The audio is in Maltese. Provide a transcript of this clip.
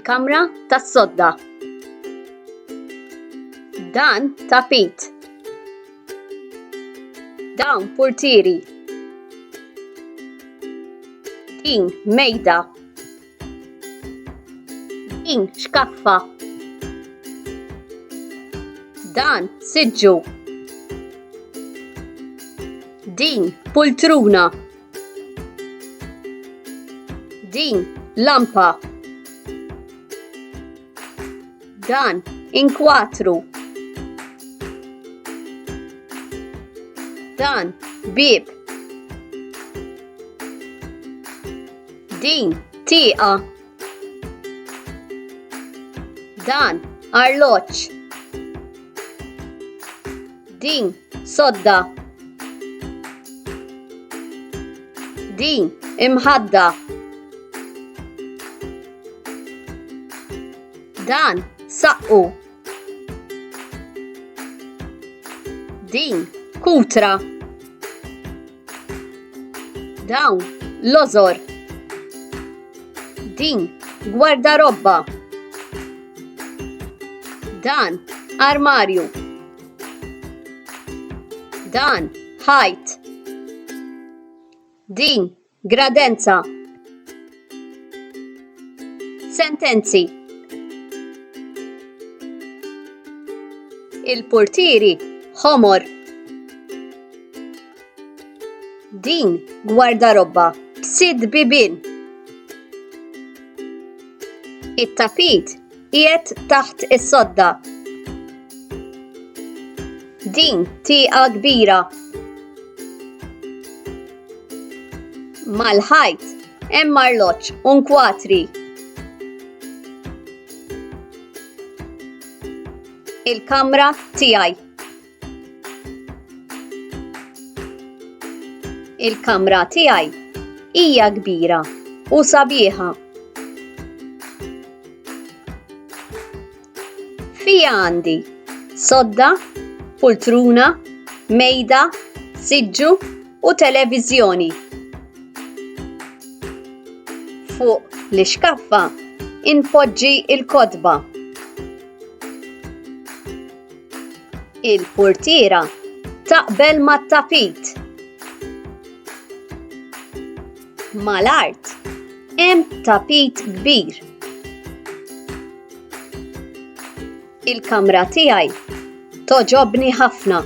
Il-Kamra tas-Sodda. Dan tapit. Dawn portieri. Din mejda. Din xkaffa. Dan siġġu. Din pultruna. Din lampa. Dan inkwatru. Dan bib. Din tieqa. Dan arloġġ. Din sodda. Din imħadda. Dan saqqu. Din kutra. Dawn l-ożor. Din gwardarobba. Dan armarju. Dan ħajt. Din gradenza. Sentenzi. Il-portieri ħomor. Din gwardarobba b'sitt bibien. It-tapit qiegħed taħt is-sodda. Din tieqa kbira. Mal-ħajt hemm arloġġ u nkwatri. Il-kamra tiegħi. Il-kamra tiegħi hija kbira u sabiħa. Fija għandi sodda, pultruna, mejda, siġġu u televiżjoni. Fuq l-ixkaffa inpoġġi il-kotba. Il-portiera taqbel mat-tapit. Mal-art hemm tapit kbir. Il-kamra tiegħi toġobni ħafna.